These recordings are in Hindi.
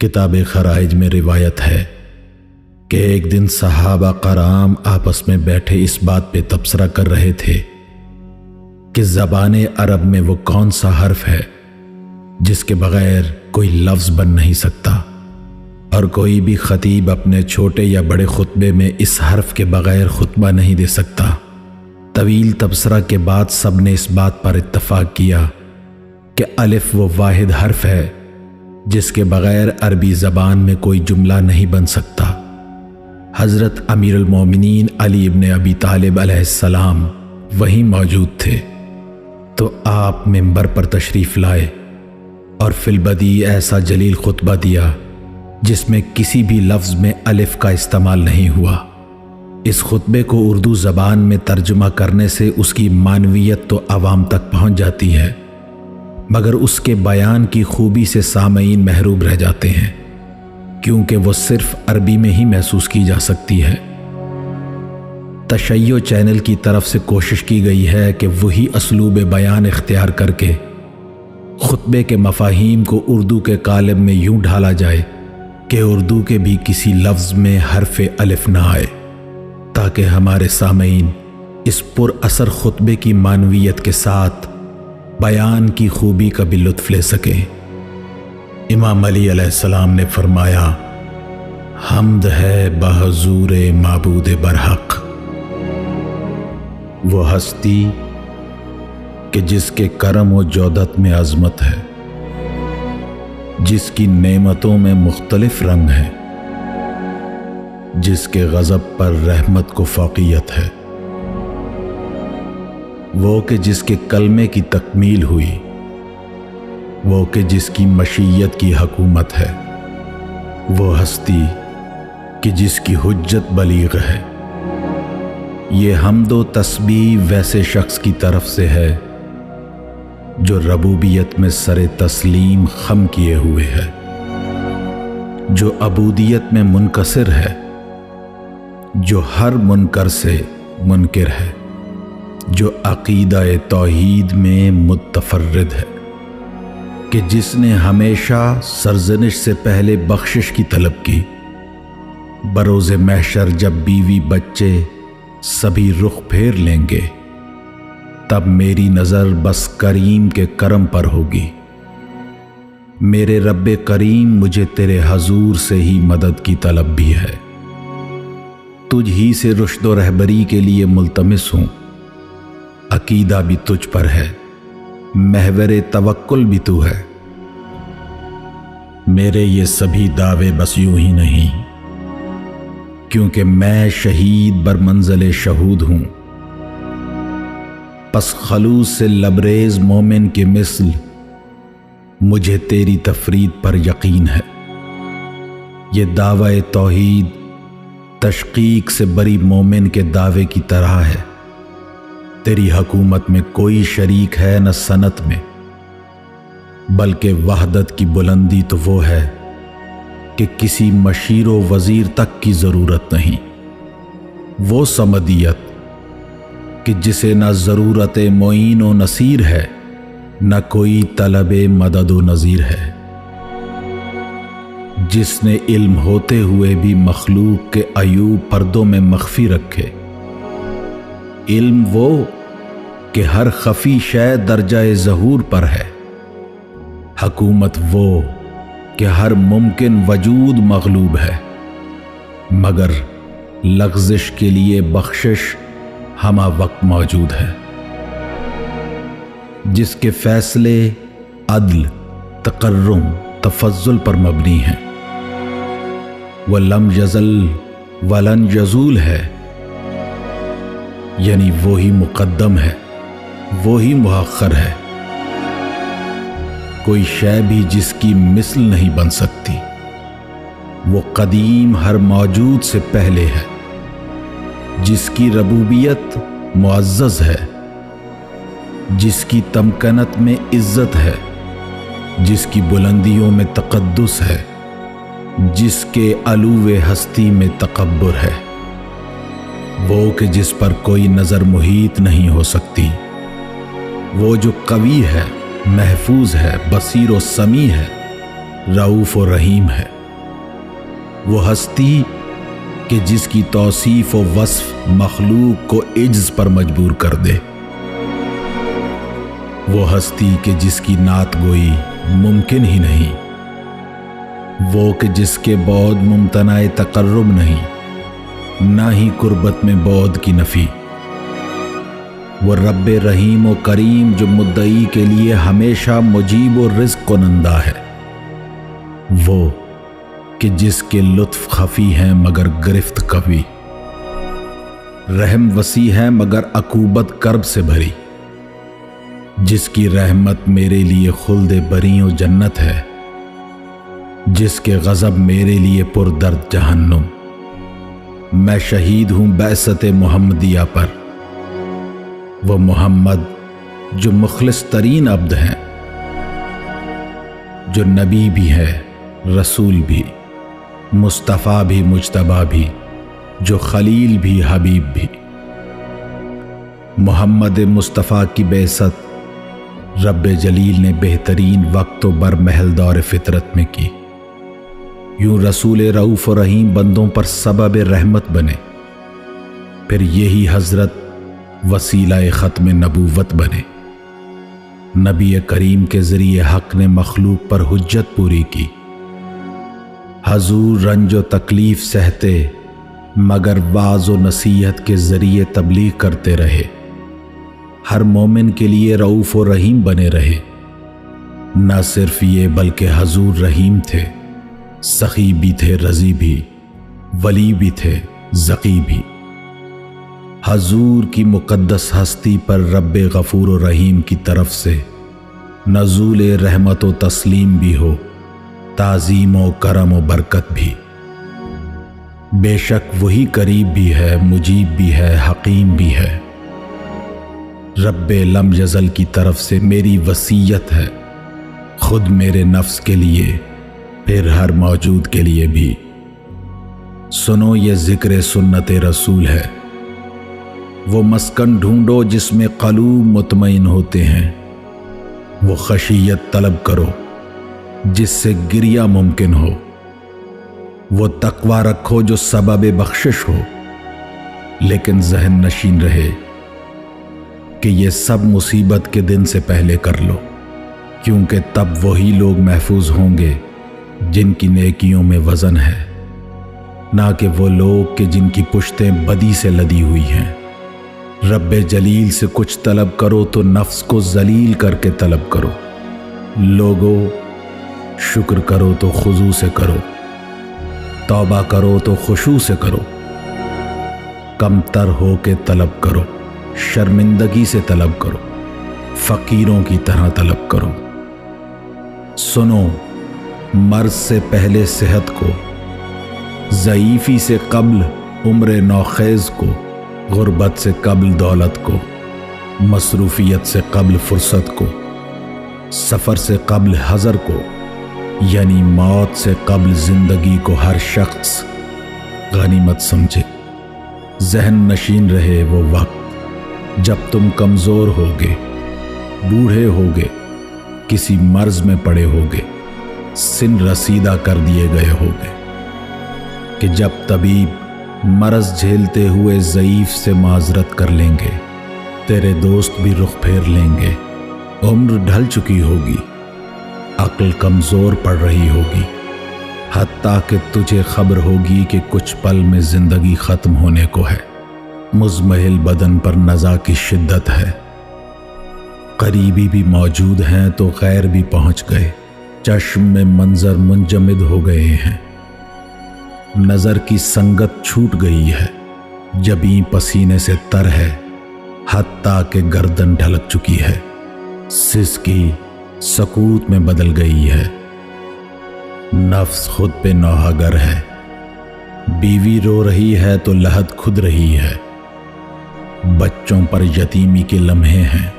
किताब खराइज में रिवायत है कि एक दिन सहाबा कराम आपस में बैठे इस बात पे तबसरा कर रहे थे कि ज़बान अरब में वो कौन सा हर्फ है जिसके बगैर कोई लफ्ज़ बन नहीं सकता, और कोई भी खतीब अपने छोटे या बड़े खुतबे में इस हर्फ के बगैर खुतबा नहीं दे सकता। तवील तबसरा के बाद सब ने इस बात पर इत्तफाक किया कि अलिफ वो वाहिद हर्फ है जिसके बगैर अरबी ज़बान में कोई जुमला नहीं बन सकता। हज़रत अमीरुल मोमिनीन अली इब्न अबी तालिब अलैहिस्सलाम वहीं मौजूद थे, तो आप मिंबर पर तशरीफ़ लाए और फिलबदी ऐसा जलील खुतबा दिया जिसमें किसी भी लफ्ज़ में अलिफ का इस्तेमाल नहीं हुआ। इस खुतबे को उर्दू ज़बान में तर्जुमा करने से उसकी मानवियत तो आवाम तक पहुँच जाती है, मगर उसके बयान की खूबी से सामईन महरूम रह जाते हैं, क्योंकि वो सिर्फ अरबी में ही महसूस की जा सकती है। तशय्यो चैनल की तरफ से कोशिश की गई है कि वही असलूब बयान इख्तियार करके खुतबे के मफाहीम को उर्दू के कालिब में यूं ढाला जाए कि उर्दू के भी किसी लफ्ज़ में हर्फ़ अलिफ ना आए, ताकि हमारे सामईन इस पुर असर खुतबे की मानवियत के साथ बयान की खूबी का भी लुत्फ़ ले सकें। इमाम अली अलैहिस्सलाम ने फरमाया, हम्द है बहजूर माबूद बरहक, वो हस्ती कि जिसके करम व जौदत में अज़मत है, जिसकी नेमतों में मुख्तलिफ रंग है, जिसके गज़ब पर रहमत को फ़ौक़ियत है, वो कि जिसके कलमे की तकमील हुई, वो कि जिसकी मशीयत की हकूमत है, वो हस्ती कि जिसकी हुज्जत बलीग है। ये हम्दो तस्बीह वैसे शख्स की तरफ से है जो रबूबियत में सरे तस्लीम खम किए हुए है, जो अबूदियत में मुनकसिर है, जो हर मुनकर से मुनकिर है, जो अकीदा तौहीद में मुतफर्रिद है, कि जिसने हमेशा सरजनिश से पहले बख्शिश की तलब की। बरोज़े महशर जब बीवी बच्चे सभी रुख फेर लेंगे, तब मेरी नज़र बस करीम के करम पर होगी। मेरे रब्बे करीम मुझे तेरे हजूर से ही मदद की तलब भी है। तुझ ही से रुश्द व रहबरी के लिए मुल्तमिस हूँ। अकीदा भी तुझ पर है, महवरे तवक्कुल भी तू है। मेरे ये सभी दावे बस यूं ही नहीं, क्योंकि मैं शहीद बरमंज़िल शहूद हूँ। पस खलूस से लबरेज मोमिन के मिसल मुझे तेरी तफरीद पर यकीन है। ये दावा तौहीद तशकीक से बरी मोमिन के दावे की तरह है। तेरी हकूमत में कोई शरीक है न सनत में, बल्कि वहदत की बुलंदी तो वो है कि किसी मशीरो वजीर तक की ज़रूरत नहीं। वो समदियत कि जिसे न ज़रूरत मोइन व नसीर है, न कोई तलब मदद व नज़ीर है। जिसने इल्म होते हुए भी मखलूक के अयूब पर्दों में मख्फी रखे। इल्म वो कि हर खफी शय दर्जाए ज़हूर पर है। हकूमत वो कि हर मुमकिन वजूद मगलूब है, मगर लग़्ज़िश के लिए बख्शिश हमा वक्त मौजूद है। जिसके फैसले अदल, तकर्रुम, तफज़्ज़ुल पर मबनी हैं। वह लम यज़ल वलन यज़ूल है, यानी वो ही मुक़द्दम है, वो ही मुअख्खर है। कोई शय भी जिसकी मिसल नहीं बन सकती। वो कदीम हर मौजूद से पहले है, जिसकी रबूबियत मुअज़्ज़ज़ है, जिसकी तमकनत में इज़्ज़त है, जिसकी बुलंदियों में तक़द्दुस है, जिसके अलूवे हस्ती में तकब्बुर है। वो कि जिस पर कोई नज़र मुहीत नहीं हो सकती। वो जो कवी है, महफूज है, बसीर व समी है, रऊफ और रहीम है। वो हस्ती कि जिसकी तौसीफ व वस्फ मखलूक को इज्ज पर मजबूर कर दे। वो हस्ती कि जिसकी नात गोई मुमकिन ही नहीं। वो कि जिसके बौद मुमतनाए तकर्रुब नहीं, ना ही कुर्बत में बौद की नफी। वो रब्बे रहीम व करीम जो मुद्दई के लिए हमेशा मुजीब व रिज़्क़ कुनंदा है। वो कि जिसके लुत्फ खफी हैं मगर गिरफ्त कवी, रहम वसी है मगर अकूबत कर्ब से भरी। जिसकी रहमत मेरे लिए खुल्द बरी व जन्नत है, जिसके गज़ब मेरे लिए पुरदर्द जहन्नुम। मैं शहीद हूं बैसत मोहम्मदिया पर। वो मोहम्मद जो मुखलिस तरीन अब्द हैं, जो नबी भी है रसूल भी, मुस्तफ़ा भी मुज्तबा भी, जो खलील भी हबीब भी। मोहम्मद मुस्तफ़ा की बेसत रब्बे जलील ने बेहतरीन वक्त बर महल दौर फितरत में की। यूं रसूल रऊफ और रहीम बंदों पर सबब रहमत बने, फिर यही हजरत वसीला ख़त्म नबूवत बने। नबी करीम के ज़रिए हक़ ने मखलूक पर हुज्जत पूरी की। हजूर रंजो तकलीफ़ सहते मगर वाज़ व नसीहत के ज़रिए तबलीग करते रहे। हर मोमिन के लिए रऊफ़ और रहीम बने रहे। न सिर्फ ये बल्कि हजूर रहीम थे, सखी भी थे, रज़ी भी, वली भी थे, ज़की भी। हजूर की मुक़द्दस हस्ती पर रब्बे गफ़ूर और रहीम की तरफ से नज़ूल रहमत व तस्लीम भी हो, ताज़ीम व करम व बरकत भी। बेशक वही करीब भी है, मुजीब भी है, हकीम भी है। रब्बे लम यज़ल की तरफ से मेरी वसीयत है, खुद मेरे नफ्स के लिए फिर हर मौजूद के लिए भी। सुनो ये ज़िक्र सुन्नत रसूल है। वो मस्कन ढूंढो जिसमें क़ल्ब मुतमईन होते हैं। वो खशियत तलब करो जिससे गिरिया मुमकिन हो। वो तक़वा रखो जो सबब बख्शिश हो, लेकिन ज़हन नशीन रहे कि ये सब मुसीबत के दिन से पहले कर लो, क्योंकि तब वही लोग महफूज होंगे जिनकी नेकियों में वज़न है, ना कि वो लोग कि जिनकी पुश्तें बदी से लदी हुई हैं। रब्बे जलील से कुछ तलब करो तो नफ्स को जलील करके तलब करो। लोगो शुक्र करो तो खुजू से करो, तौबा करो तो खुशू से करो। कमतर हो के तलब करो, शर्मिंदगी से तलब करो, फ़कीरों की तरह तलब करो। सुनो, मर्ज से पहले सेहत को, ज़ईफ़ी से कब्ल उम्र नौखेज़ को, गुर्बत से कब्ल दौलत को, मसरूफियत से कब्ल फुर्सत को, सफ़र से कब्ल हज़र को, यानी मौत से कब्ल ज़िंदगी को हर शख्स गनीमत समझे। ज़हन नशीन रहे वो वक्त जब तुम कमज़ोर होगे, बूढ़े होगे, किसी मर्ज़ में पड़े होगे, सिन रसीदा कर दिए गए होगे, कि जब तबीब मरज़ झेलते हुए ज़ईफ़ से माज़रत कर लेंगे, तेरे दोस्त भी रुख फेर लेंगे। उम्र ढल चुकी होगी, अक्ल कमज़ोर पड़ रही होगी, हत्ता कि तुझे खबर होगी कि कुछ पल में ज़िंदगी ख़त्म होने को है। मुज़महिल बदन पर नज़ा की शिद्दत है। करीबी भी मौजूद हैं तो गैर भी पहुँच गए। चश्म में मंज़र मुंजमद हो गए हैं। नज़र की संगत छूट गई है, जबीं पसीने से तर है, हत्ता के गर्दन ढलक चुकी है, सिसकी सकूत में बदल गई है। नफ्स खुद पे नौहागर है, बीवी रो रही है तो लहद खुद रही है। बच्चों पर यतीमी के लम्हे हैं,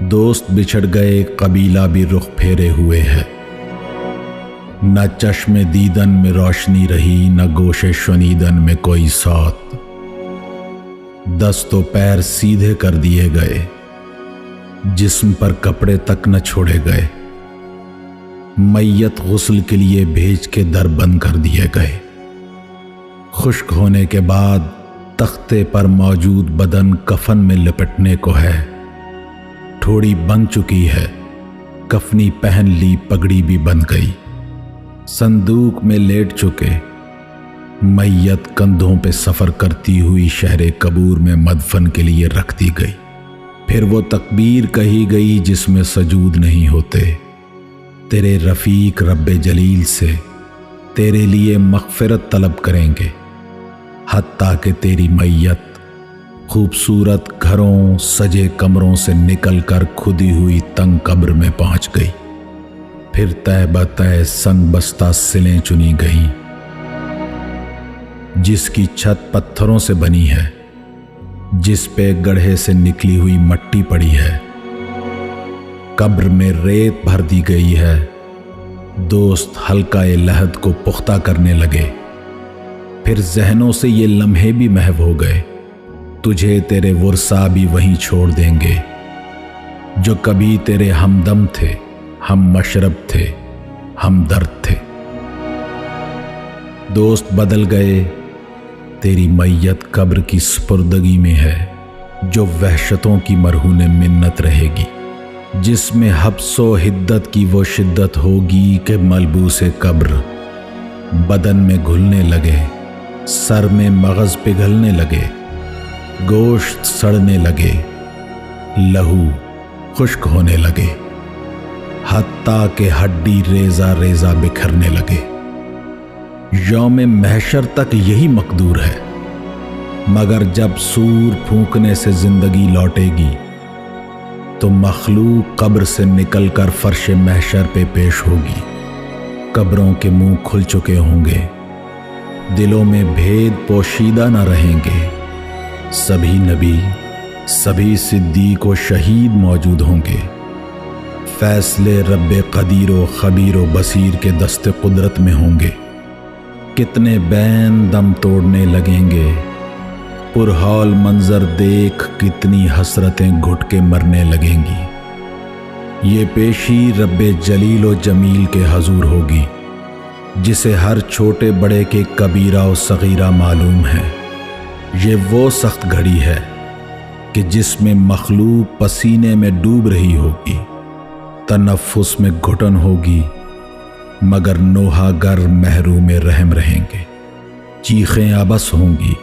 दोस्त बिछड़ गए, कबीला भी रुख फेरे हुए है। न चश्मे दीदन में रोशनी रही, न गोशे शुनीदन में कोई सौत। दस्तों पैर सीधे कर दिए गए, जिस्म पर कपड़े तक न छोड़े गए। मैयत गुस्ल के लिए भेज के दर बंद कर दिए गए। खुश्क होने के बाद तख्ते पर मौजूद बदन कफन में लिपटने को है। ठोड़ी बन चुकी है, कफनी पहन ली, पगड़ी भी बन गई। संदूक में लेट चुके मैयत कंधों पे सफर करती हुई शहरे कबूर में मदफन के लिए रख दी गई। फिर वो तकबीर कही गई जिसमें सजूद नहीं होते। तेरे रफीक रब्बे जलील से तेरे लिए मग़फ़िरत तलब करेंगे, हत्ता कि तेरी मैयत खूबसूरत घरों सजे कमरों से निकलकर खुदी हुई तंग कब्र में पहुंच गई। फिर तय बतय संग बस्ता सिलें चुनी गई, जिसकी छत पत्थरों से बनी है, जिस पे गड्ढे से निकली हुई मट्टी पड़ी है। कब्र में रेत भर दी गई है। दोस्त हल्का लहद को पुख्ता करने लगे। फिर जहनों से ये लम्हे भी महव हो गए। तुझे तेरे वर्सा भी वहीं छोड़ देंगे, जो कभी तेरे हमदम थे, हम मशरब थे, हम दर्द थे। दोस्त बदल गए। तेरी मैयत कब्र की सुपुर्दगी में है, जो वहशतों की मरहूने मिन्नत रहेगी, जिसमें हब्सो हिद्दत की वो शिद्दत होगी कि मलबूसे कब्र बदन में घुलने लगे, सर में मगज पिघलने लगे, गोश्त सड़ने लगे, लहू खुश्क होने लगे, हत्ता के हड्डी रेजा रेजा बिखरने लगे। यौम महशर तक यही मकदूर है, मगर जब सूर फूंकने से जिंदगी लौटेगी तो मखलूक कब्र से निकलकर फर्श महशर पे पेश होगी। कब्रों के मुंह खुल चुके होंगे, दिलों में भेद पोशीदा न रहेंगे। सभी नबी, सभी सिद्दीक व शहीद मौजूद होंगे। फैसले रब्बे कदीरो खबीरो बसीर के दस्ते कुदरत में होंगे। कितने बैन दम तोड़ने लगेंगे, पुरहौल मंजर देख कितनी हसरतें घुट के मरने लगेंगी। ये पेशी रब्बे जलील व जमील के हजूर होगी, जिसे हर छोटे बड़े के कबीरा और सगीरा मालूम है। ये वो सख्त घड़ी है कि जिसमें मखलूक पसीने में डूब रही होगी, तनफ्फुस में घुटन होगी, मगर नोहागर महरूम में रहम रहेंगे। चीखें अबस होंगी,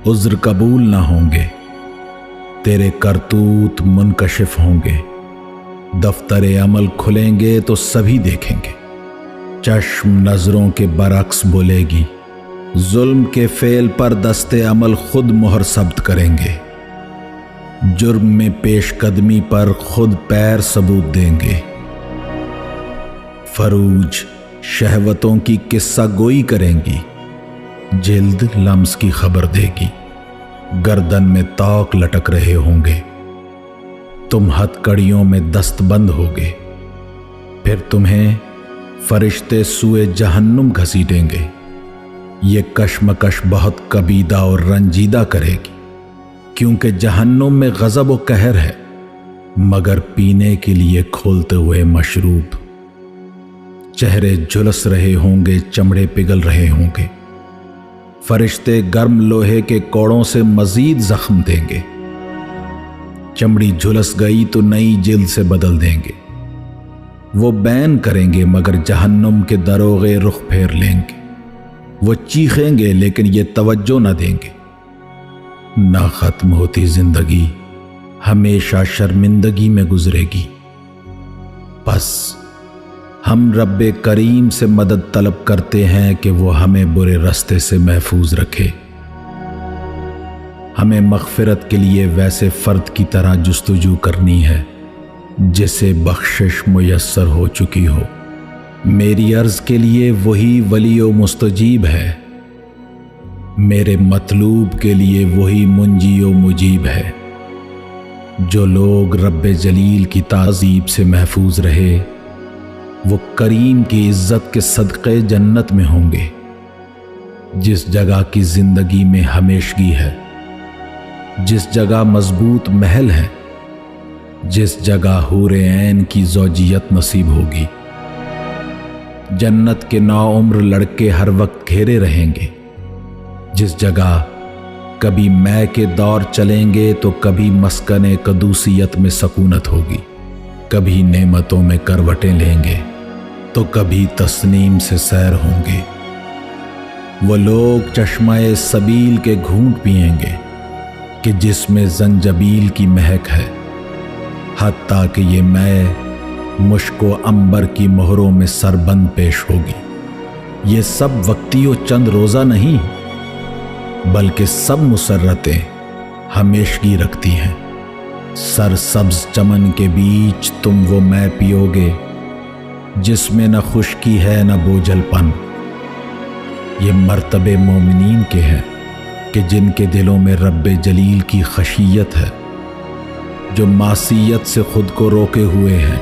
उज्र कबूल ना होंगे। तेरे करतूत मुनकशिफ होंगे। दफ्तरे अमल खुलेंगे तो सभी देखेंगे। चश्म नजरों के बरक्स बोलेगी। जुल्म के फेल पर दस्ते अमल खुद मोहर सब्त करेंगे। जुर्म में पेशकदमी पर खुद पैर सबूत देंगे। फरूज शहवतों की किस्सा गोई करेंगी। जिल्द लम्स की खबर देगी। गर्दन में तौक लटक रहे होंगे। तुम हथकड़ियों में दस्तबंद होगे। फिर तुम्हें फरिश्ते सुए जहन्नुम घसीटेंगे। ये कश्मकश बहुत कबीदा और रंजीदा करेगी, क्योंकि जहन्नुम में गज़ब व कहर है, मगर पीने के लिए खोलते हुए मशरूब। चेहरे झुलस रहे होंगे, चमड़े पिघल रहे होंगे। फरिश्ते गर्म लोहे के कोड़ों से मजीद जख्म देंगे। चमड़ी झुलस गई तो नई जिल्द से बदल देंगे। वो बैन करेंगे, मगर जहन्नुम के दरोगे रुख फेर लेंगे। वो चीखेंगे, लेकिन ये तवज्जो न देंगे। ना खत्म होती जिंदगी हमेशा शर्मिंदगी में गुजरेगी। बस हम रब्बे करीम से मदद तलब करते हैं कि वो हमें बुरे रास्ते से महफूज रखे। हमें मग़फ़िरत के लिए वैसे फ़र्द की तरह जुस्तजू करनी है जिसे बख्शिश मुयस्सर हो चुकी हो। मेरी अर्ज़ के लिए वही वली व मुस्तजीब है। मेरे मतलूब के लिए वही मुंजी व मुजीब है। जो लोग रब्बे जलील की ताज़ीब से महफूज रहे, वो करीम की इज़्ज़त के सदक़े जन्नत में होंगे। जिस जगह की ज़िंदगी में हमेशगी है, जिस जगह मजबूत महल है, जिस जगह हूरे ऐन की ज़ौजियत नसीब होगी। जन्नत के नौउम्र लड़के हर वक्त घेरे रहेंगे। जिस जगह कभी मै के दौर चलेंगे तो कभी मस्कने कदूसियत में सकूनत होगी, कभी नेमतों में करवटें लेंगे तो कभी तस्नीम से सैर होंगे। वो लोग चश्माए सबील के घूंट पिएंगे कि जिसमें जंजबील की महक है, हत्ता कि ये मैं मुश्को अंबर की मोहरों में सरबंद पेश होगी। ये सब वक्तियों चंद रोज़ा नहीं, बल्कि सब मुसर्रतें हमेशगी रखती हैं। सरसब्ज चमन के बीच तुम वो मैं पियोगे जिसमें न खुश्की है न बोझलपन। ये मर्तबे मोमिनीन के हैं कि जिनके दिलों में रब्बे जलील की खशियत है, जो मासियत से खुद को रोके हुए हैं।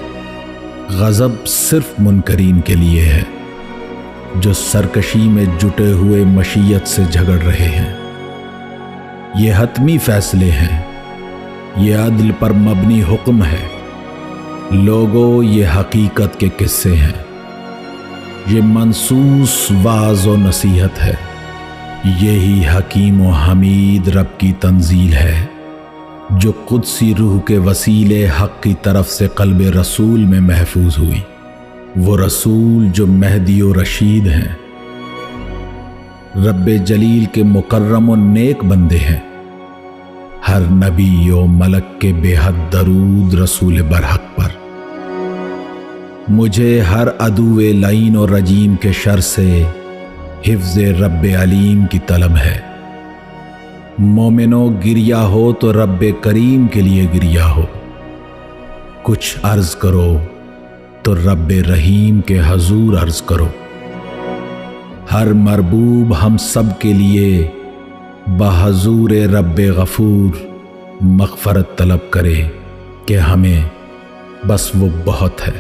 गज़ब सिर्फ मुनकरीन के लिए है जो सरकशी में जुटे हुए मशीयत से झगड़ रहे हैं। ये हतमी फैसले हैं, ये अदल पर मबनी हुक्म है। लोगों, ये हकीकत के किस्से हैं, ये मनसूस वाज़ व नसीहत है। यही हकीम व हमीद रब की तंजील है जो कुदसी रूह के वसीले हक़ की तरफ से क़ल्ब रसूल में महफूज हुई। वो रसूल जो महदी व रशीद हैं, रब्बे जलील के मुकर्रम व नेक बंदे हैं। हर नबी व मलक के बेहद दरूद रसूल बरहक पर। मुझे हर अदुए लईन और रजीम के शर से हिफ्ज़े रब्बे अलीम की तलब है। मोमिनो, गिरिया हो तो रब्बे करीम के लिए गिरिया हो। कुछ अर्ज करो तो रब्बे रहीम के हजूर अर्ज करो। हर मरबूब हम सब के लिए बहजूर रब्बे गफूर मग़फ़रत तलब करे कि हमें बस वो बहुत है।